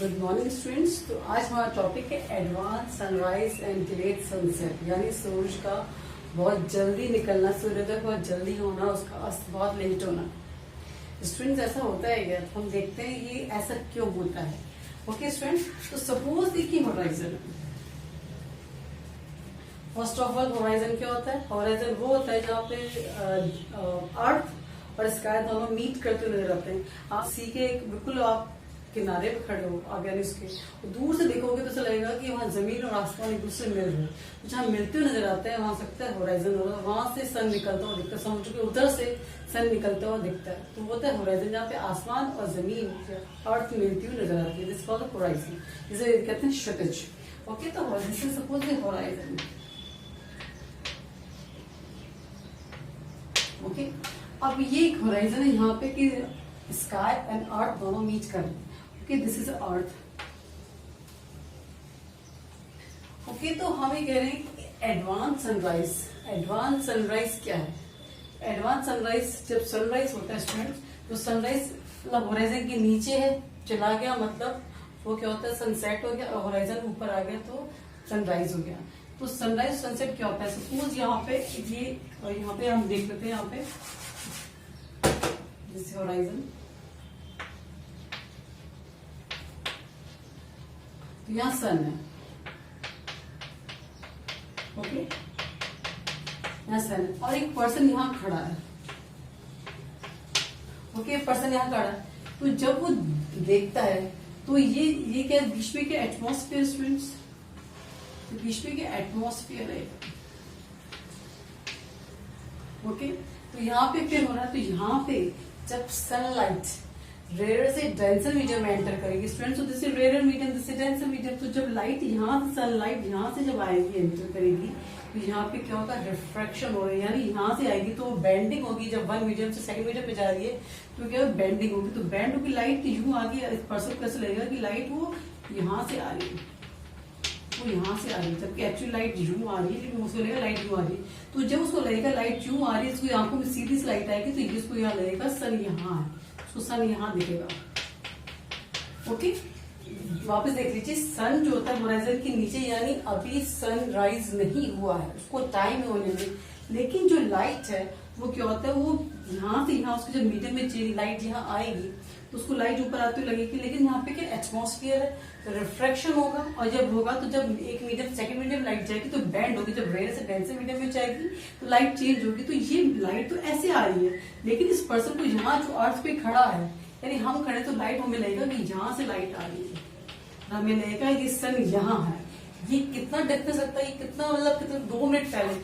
Good morning students. तो आज हमारा टॉपिक है advance sunrise and delayed sunset, यानी सूरज का बहुत जल्दी निकलना, सूर्योदय बहुत जल्दी होना, उसका अस्त बहुत लेट होना। स्टूडेंट्स, ऐसा होता है क्या? तो हम देखते हैं ये ऐसा क्यों होता है। ओके स्टूडेंट्स, तो सपोज देखिए horizon. First of all horizon क्या होता है? होराइजन वो होता है जहाँ पे अर्थ और स्काई दोनों मीट करते नजर आते हैं। आप सी के बिल्कुल आप किनारे पे खड़े हो, आप यानी उसके दूर से देखोगे तो ऐसा लगेगा कि वहाँ जमीन और आसमान एक दूसरे मिल रहे हैं। तो जहाँ मिलते हुए नजर आते हैं वहां सकता है होराइजन होगा, वहां से सन निकलता हुआ दिखता है, समुद्र के उधर से सन निकलता हुआ दिखता है। तो वो होता है होराइजन, जहाँ पे आसमान और जमीन अर्थ मिलती हुई नजर आती है। दिस कॉल्ड होराइजन, जिसे कहते हैं क्षितिज। ओके, तो सपोज होराइजन। ओके, अब ये एक होराइजन है यहाँ पे कि स्काई एंड अर्थ दोनों मीट कर रहे हैं। Okay, this is earth. Okay, तो हम ये कह रहे हैं कि एडवांस सनराइज। एडवांस सनराइज क्या है? एडवांस सनराइज, जब सनराइज होता है स्टूडेंट, तो सनराइज मतलब होराइजन के नीचे है, चला गया, मतलब वो क्या होता है, सनसेट हो गया, होराइजन ऊपर आ गया तो सनराइज हो गया। तो सनराइज सनसेट क्या होता है? सपोज यहाँ पे ये, और यहाँ पे हम देख लेते हैं, यहाँ पे दिस होराइजन, तो यहाँ सन है। ओके, यहाँ सन है और एक पर्सन यहाँ खड़ा है। ओके, पर्सन यहाँ खड़ा है, तो जब वो देखता है तो ये क्या बीच में क्या एटमॉस्फेयर स्टूडेंट्स, तो बीच में क्या एटमॉस्फेयर है। ओके, तो यहाँ पे फिर हो रहा है, तो यहाँ पे जब सनलाइट रेयर से डेंसर मीडियम में एंटर करेगी स्टूडेंट्स, तो this is rare medium, this is denser medium. तो जब लाइट यहाँ से, सनलाइट यहाँ से जब आएगी, एंटर करेगी, तो यहाँ पे क्या होगा, रिफ्रैक्शन हो रही है, यानी यहाँ से आएगी तो बेंडिंग होगी। जब वन मीडियम से सेकंड मीडियम पे जा रही है तो क्या बेंडिंग होगी, तो बेंड होगी लाइट यूं आगे। इस पर्सन को ऐसा लगेगा कि लाइट वो यहाँ से आ रही है, वो यहाँ से आ रही है, जबकि एक्चुअली लाइट यूं आ रही है, लेकिन उसको लगेगा लाइट यूं आ रही है। तो जब उसको लगेगा लाइट यूं आ रही है, इसको आंखों में सीधी सी लाइट आएगी, तो इसको यहाँ लगेगा सन यहाँ है, उसको सन यहाँ दिखेगा। ओके, वापस देख लीजिए, सन जो होता है होराइजन के नीचे, यानी अभी सनराइज नहीं हुआ है, उसको टाइम होने में। लेकिन जो लाइट है वो क्या होता है, वो यहाँ से यहाँ, उसके जब मीडियम में लाइट यहाँ आएगी तो उसको लाइट ऊपर आती हुई लगेगी। लेकिन यहाँ पे क्या एटमॉस्फेयर है, तो रिफ्रैक्शन होगा, और जब होगा तो जब एक मीडियम सेकंड मीडियम लाइट जाएगी तो बैंड होगी, जब रेयर से डेंसर मीडियम में जाएगी तो लाइट चेंज होगी। तो ये लाइट तो ऐसे आ रही है, लेकिन इस पर्सन को यहाँ जो अर्थ पे खड़ा है, यानी हम खड़े, तो लाइट हमें लगेगा कि यहाँ से लाइट आ रही है, हमें लगेगा कि सन यहाँ है। ये कितना डिफरेंस लगता है, ये कितना, मतलब कितना 2 मिनट पहले,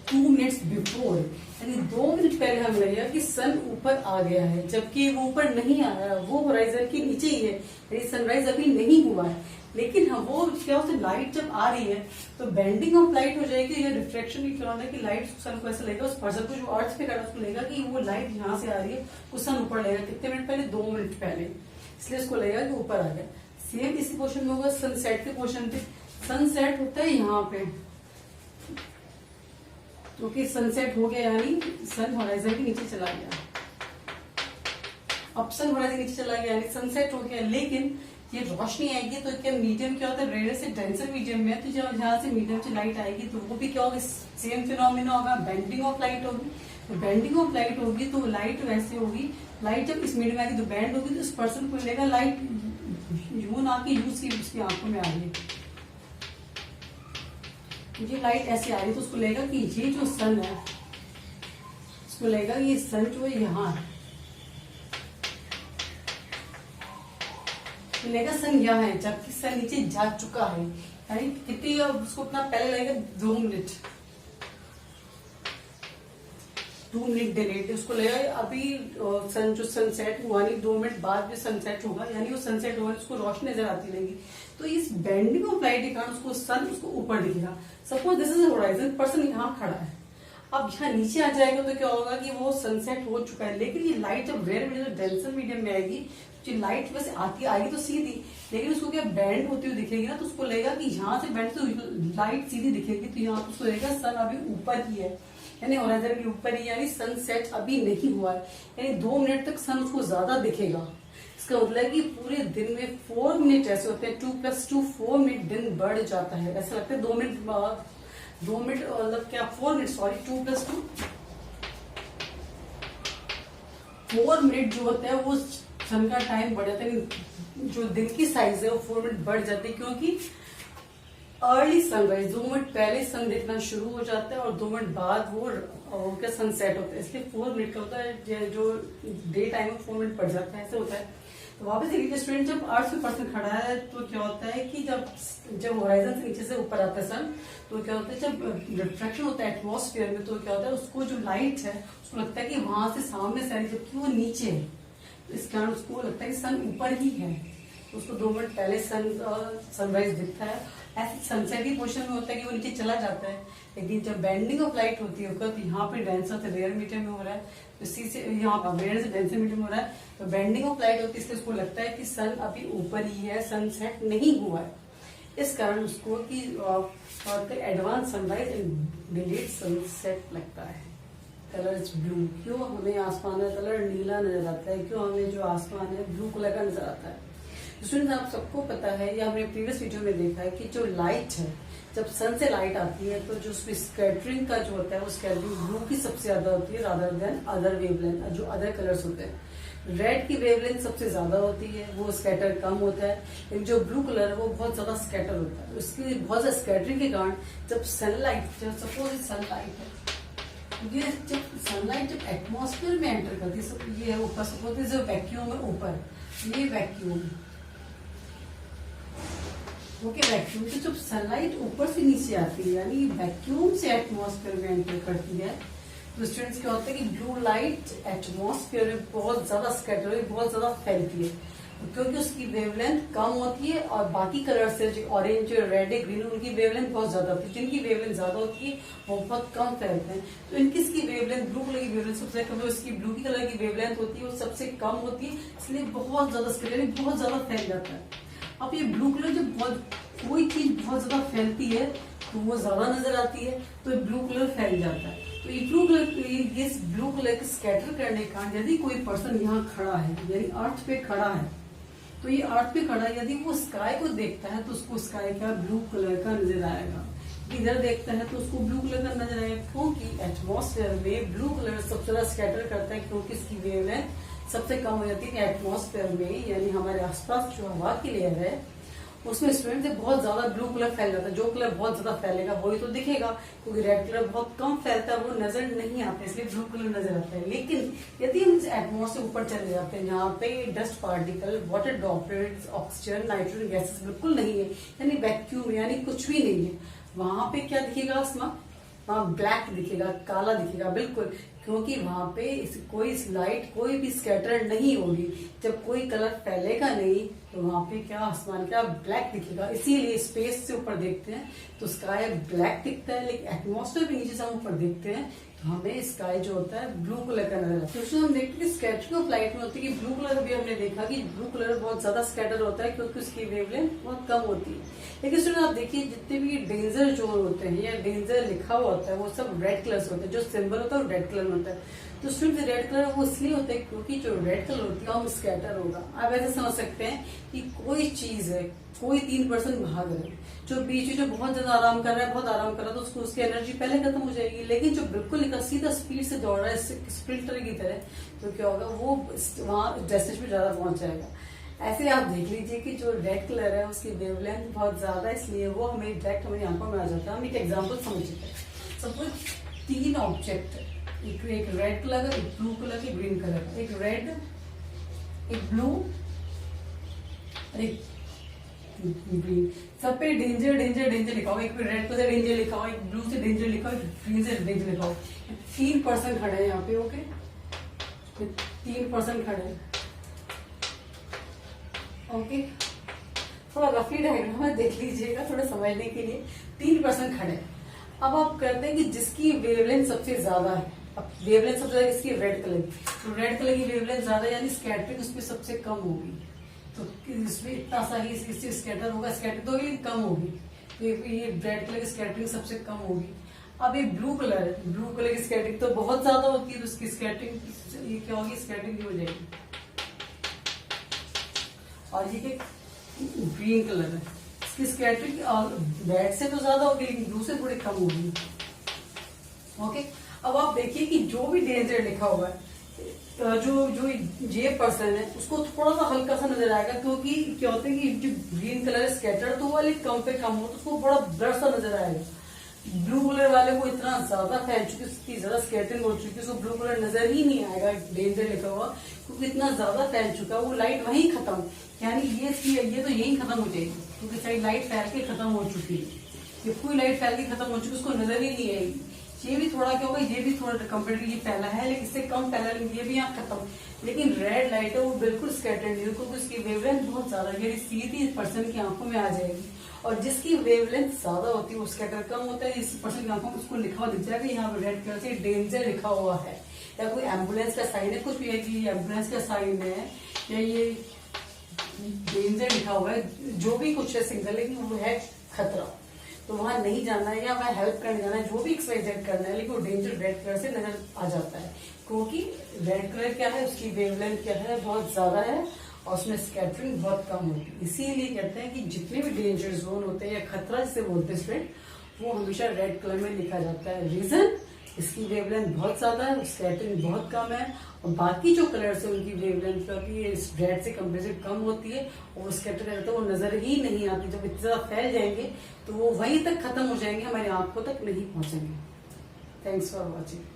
2 मिनट्स बिफोर, यानी 2 मिनट पहले हमें लगेगा कि सन ऊपर आ गया है, जबकि वो ऊपर नहीं आ रहा है, वो होराइजन के नीचे ही है, यानी सनराइज अभी नहीं हुआ है। लेकिन हम वो क्या होता है, लाइट जब आ रही है तो बेंडिंग ऑफ लाइट हो जाएगी, या रिफ्लेक्शन की फिनोमेना की लाइट सन को ऐसा लगेगा, उस पर्सन को जो अर्थ पे खड़ा उसको लगेगा कि वो लाइट यहाँ से आ रही है, उस सन ऊपर लगेगा। कितने मिनट पहले? 2 मिनट पहले, इसलिए उसको लगेगा कि ऊपर आ गया। सेम इसी क्वेश्चन में होगा सनसेट के क्वेश्चन पे। सनसेट होता है यहाँ पे, क्योंकि सनसेट हो गया यानी सन होराइजन के नीचे चला गया। अब सन होराइजन नीचे चला गया यानी सनसेट हो गया, लेकिन ये रोशनी आएगी तो क्या मीडियम क्या होता है, रेयर से डेंसर मीडियम में, तो जब जहां से मीडियम से लाइट आएगी तो वो भी क्या होगा, सेम फिनोमेना होगा, बेंडिंग ऑफ लाइट होगी। तो बेंडिंग ऑफ लाइट होगी तो लाइट वैसे होगी, लाइट जब इस मीडियम में आएगी तो बैंड होगी, तो इस पर्सन को मिलेगा लाइट यूं ना कि यूं सी उसकी आंखों में आ रही है, ये लाइट ऐसे आ रही है, तो उसको लगेगा कि ये जो सन है, उसको लगेगा ये सन जो है यहाँ है, लगेगा सन यहाँ है, जबकि सन नीचे जा चुका है। यानी कितनी, उसको अपना पहले लगेगा 2 मिनट, 2 मिनट डिलेट, उसको लगेगा अभी सन जो सनसेट हुआ नहीं, 2 मिनट बाद भी सनसेट होगा, यानी वो सनसेट होगा, उसको रोशनी नजर आती रहेगी। तो इस बेंडिंग ऑफ लाइट के कारण उसको सन उसको ऊपर दिखेगा। Suppose this is horizon, person यहाँ खड़ा है, अब यहाँ नीचे आ जाएगा तो क्या होगा कि वो सनसेट हो चुका है। लेकिन ये लाइट जब रेयर मीडियम, डेंसर मीडियम में आएगी, जो लाइट वैसे आती आएगी तो सीधी, लेकिन उसको क्या बैंड होती हुई दिखेगी ना, तो उसको लगेगा कि यहाँ से बैंड तो लाइट सीधी दिखेगी, तो यहाँ उसको लगेगा सन अभी ऊपर ही है, यानी होराइजन के ऊपर ही, यानी सनसेट अभी नहीं हुआ है, यानी 2 मिनट तक सन उसको ज्यादा दिखेगा। इसका मतलब है कि पूरे दिन में 4 मिनट ऐसे होते हैं, 2 + 2 4 मिनट दिन बढ़ जाता है। ऐसा लगता है 2 मिनट मतलब क्या 4 मिनट, सॉरी 2 + 2 4 मिनट जो होता है वो सन का टाइम बढ़ जाता है, जो दिन की साइज है वो 4 मिनट बढ़ जाती है, क्योंकि अर्ली सनराइज 2 मिनट पहले सन दिखना शुरू हो जाता है और 2 मिनट बाद वो क्या सनसेट होता है, इसलिए 4 मिनट का होता है, जो डे टाइम है 4 मिनट बढ़ जाता है, ऐसे होता है। तो वापस देखिए स्टूडेंट, जब अर्थ पे पर्सन खड़ा है तो क्या होता है कि जब होराइजन से नीचे से ऊपर आता है सन, तो क्या होता है जब रिफ्रैक्शन होता है एटमॉस्फेयर में, तो क्या होता है उसको जो लाइट है उसको लगता है कि वहां से सामने से आ रही है, जबकि वो नीचे है, तो इस कारण उसको लगता है कि सन ऊपर ही है, तो उसको 2 मिनट पहले सनराइज दिखता है। ऐसे सनसेट की पोजिशन में होता है कि वो नीचे चला जाता है, लेकिन जब बेंडिंग ऑफ लाइट होती है तो यहाँ पे डेंसर से रेयर मीडियम में हो रहा है, तो इसी से यहाँ पर रेयर से डेंसर मीडियम हो रहा है, तो बेंडिंग ऑफ लाइट होती है, इसलिए उसको लगता है कि सन अभी ऊपर ही है, सनसेट नहीं हुआ है। इस कारण उसको कि advance sunrise and delayed sunset लगता है। कलर इज ब्लू, क्यों हमें आसमान का कलर नीला नजर आता है, क्यों हमें जो आसमान है ब्लू कलर का नजर आता है। स्टूडेंट्स, आप सबको पता है या हमने प्रीवियस वीडियो में देखा है कि जो लाइट है, जब सन से लाइट आती है तो जो उसमें स्कैटरिंग का जो होता है वो स्कैटरिंग ब्लू की सबसे ज्यादा होती है रादर देन अदर वेवलेंथ, जो अदर कलर्स होते हैं। रेड की वेवलेंथ सबसे ज्यादा होती है, वो स्कैटर कम होता है, लेकिन जो ब्लू कलर है वो बहुत ज्यादा स्कैटर होता है। उसकी बहुत ज्यादा स्कैटरिंग के कारण जब सनलाइट, जब सपोज सनलाइट है, ये जब सनलाइट जब एटमॉस्फेयर में एंटर करती है, ये है ऊपर, सपोज जो वैक्यूम है ऊपर, ये वैक्यूम ओके, वैक्यूम तो जब सनलाइट ऊपर से नीचे आती है, यानी वैक्यूम से एटमॉस्फेयर में एंटर करती है, तो स्टूडेंट्स क्या होता है कि ब्लू लाइट एटमॉस्फेयर में बहुत ज्यादा स्कैटर होती है, बहुत ज्यादा फैलती है, क्योंकि उसकी वेवलेंथ कम होती है और बाकी कलर से जो ऑरेंज, रेड, ग्रीन, उनकी वेवलेंथ बहुत ज्यादा होती है। जिनकी वेवलेंथ ज्यादा होती है वो बहुत कम फैलते हैं। तो इनकी इसकी वेवलेंथ, ब्लू कलर की वेवलेंथ सबसे कम है, इसकी ब्लू की कलर की वेवलेंथ होती है वो सबसे कम होती है, इसलिए बहुत ज्यादा स्कैटर बहुत ज्यादा फैल जाता है। अब ये ब्लू कलर जब कोई चीज बहुत ज्यादा फैलती है तो वो ज्यादा नजर आती है, तो ये ब्लू कलर फैल जाता है। तो ये ब्लू कलर के स्कैटर करने के कारण यदि कोई पर्सन यहाँ खड़ा है, यानी अर्थ पे खड़ा है, तो ये अर्थ पे खड़ा है, यदि वो स्काई को देखता है तो उसको स्काई का ब्लू कलर का नजर आएगा, इधर देखता है तो उसको ब्लू कलर का नजर आएगा, क्योंकि एटमॉस्फेयर में ब्लू कलर सबसे ज्यादा स्कैटर करता है, क्योंकि इसकी वेवलेंथ सबसे कम हो जाती है एटमॉस्फेयर में, यानी हमारे आसपास जो हवा की लेयर है उसमें स्टूडेंट से बहुत ज्यादा ब्लू कलर फैल जाता है। जो कलर बहुत ज्यादा फैलेगा वही तो दिखेगा, क्योंकि रेड कलर बहुत कम फैलता है, वो नजर नहीं आता, इसलिए ब्लू कलर नजर आता है। लेकिन यदि हम एटमॉस्फेयर से ऊपर चले जाते हैं, जहाँ पे dust particle, water droplets, oxygen, nitrogen gases बिल्कुल नहीं है, यानी वैक्यूम, यानी कुछ भी नहीं है, वहां पे क्या दिखेगा आसमान, वहां ब्लैक दिखेगा, काला दिखेगा बिल्कुल, क्योंकि वहां पे कोई लाइट, कोई भी स्कैटर नहीं होगी। जब कोई कलर फैलेगा नहीं तो वहां पे क्या आसमान क्या ब्लैक दिखेगा। इसीलिए स्पेस से ऊपर देखते हैं तो स्काई ब्लैक दिखता है, लेकिन एटमॉस्फेयर के नीचे से हम ऊपर देखते हैं तो हमें स्काई जो होता है ब्लू कलर का नजर आता है। तो हम देखते हैं स्कैटरिंग ऑफ लाइट में होती है कि ब्लू कलर भी हमने देखा कि ब्लू कलर बहुत ज्यादा स्कैटर होता है, क्योंकि उसकी वेवलेंथ बहुत कम होती है। लेकिन स्टूडेंट आप देखिए, जितने भी डेंजर जोन होते हैं या डेंजर लिखा हुआ होता है वो सब रेड कलर से होते हैं, जो सिंबल होता है वो रेड कलर में होता है। तो स्टूडेंट रेड कलर वो इसलिए होता है क्योंकि जो रेड कलर होती है वो स्कैटर होगा। आप ऐसे समझ सकते हैं कि कोई चीज है, कोई 3% भाग रहे हैं, जो बीच में जो बहुत ज्यादा आराम कर रहा है, बहुत आराम कर रहा है, तो उसको उसकी एनर्जी पहले खत्म हो जाएगी। लेकिन जो बिल्कुल सीधा स्पीड से दौड़ रहा है स्प्रिंटर की तरह, तो क्या होगा, वो वहां डेस्टिनेशन पे ज्यादा पहुंच जाएगा। ऐसे आप देख लीजिए कि जो रेड कलर है उसकी वेवलेंथ बहुत ज्यादा, इसलिए वो हमें डायरेक्ट हमारी आंखों में आ जाता है। हम एक एग्जाम्पल समझते हैं। सपोज 3 ऑब्जेक्ट है, एक रेड कलर का, एक ब्लू कलर, एक ग्रीन कलर का, एक रेड, एक ब्लू और एक ग्रीन। सब पे डेंजर डेंजर डेंजर लिखा हो, एक पे रेड से डेंजर लिखा हो, एक ब्लू से डेंजर लिखा हो, एक ग्रीन से डेंजर लिखा हो। 3% खड़े हैं यहाँ पे, ओके, 3% खड़े हैं, ओके। थोड़ा रफी डायग्राम है, देख लीजिएगा थोड़ा समझने के लिए। 3% खड़े हैं। अब आप करते हैं कि जिसकी वेवलेंथ सबसे ज्यादा है, अब वेवलेंथ सबसे ज्यादा इसकी रेड कलर की, तो रेड कलर की वेवलेंथ ज्यादा, यानी स्कैटरिंग उसमें सबसे कम होगी, तो इसमें इतना सा ही इससे स्कैटर होगा, स्कैटर तो ही कम होगी, तो ये रेड कलर की स्कैटरिंग सबसे कम होगी। अब ये ब्लू कलर है, ब्लू कलर की स्कैटरिंग तो बहुत ज्यादा होती है, तो उसकी स्कैटरिंग ये क्या होगी, स्कैटरिंग हो जाएगी, और ये ग्रीन कलर है, इसकी स्कैटरिंग रेड से तो ज्यादा होगी लेकिन ब्लू से थोड़ी कम होगी। ओके, अब आप देखिए कि जो भी डेंजर लिखा हुआ है, जो ये पर्सन है उसको थोड़ा सा हल्का सा नजर आएगा, क्योंकि क्या होता है कि जो ग्रीन कलर है स्कैटर तो वाले कम पे कम हो तो उसको बड़ा ब्लर सा नजर आएगा। ब्लू कलर वाले को इतना ज्यादा फैल चुकी, इतनी ज्यादा स्कैटरिंग हो चुकी, उसको ब्लू कलर नजर ही नहीं आएगा डेंजर लिखा हुआ, क्योंकि इतना ज्यादा फैल चुका, वो लाइट वहीं खत्म, यानी ये तो यही खत्म हो जाएगी, क्योंकि सारी लाइट फैल के खत्म हो चुकी है, ये पूरी लाइट फैल के खत्म हो चुकी, उसको नजर ही नहीं आएगी। ये भी थोड़ा क्या होगा, ये भी थोड़ा कंपेरेटिवली फैला है लेकिन इससे कम फैला, लेकिन ये भी यहाँ खत्म, लेकिन रेड लाइट है वो बिल्कुल स्कैटर्ड नहीं है, क्योंकि उसकी वेवलेंथ बहुत ज्यादा है, सीधी पर्सन की आंखों में आ जाएगी, और जिसकी वेवलेंथ ज्यादा होती है वो स्कैटर कम होता है, इस पर्सन की आंखों में उसको लिखा हुआ दिख जाएगा, यहाँ पे रेड कलर से डेंजर लिखा हुआ है, या कोई एम्बुलेंस का साइन है, कुछ भी है कि एम्बुलेंस का साइन है, या ये डेंजर लिखा हुआ है, जो भी कुछ है सिंगल, लेकिन वो है खतरा, तो वहां नहीं जाना है या वहां हेल्प करने जाना है, जो भी एक्सरसाइज करना है, लेकिन वो डेंजर रेड कलर से नजर आ जाता है, क्योंकि रेड कलर क्या है, उसकी वेवलेंथ क्या है, बहुत ज्यादा है, और उसमें स्कैटरिंग बहुत कम होती है। इसीलिए कहते हैं कि जितने भी डेंजर जोन होते हैं या खतरा जिसे बोलते हैं स्टूडेंट, वो हमेशा रेड कलर में लिखा जाता है। रीजन, इसकी वेवलेंथ बहुत ज्यादा है, स्कैटरिंग बहुत कम है, और बाकी जो कलर्स है उनकी वेवलेंथ रेड से कंपेरिजन कम होती है, और स्कैटर रहता है वो नजर ही नहीं आती, जब इतना ज्यादा फैल जाएंगे तो वो वहीं तक खत्म हो जाएंगे, हमारी आंखों तक नहीं पहुंचेंगे। Thanks for watching.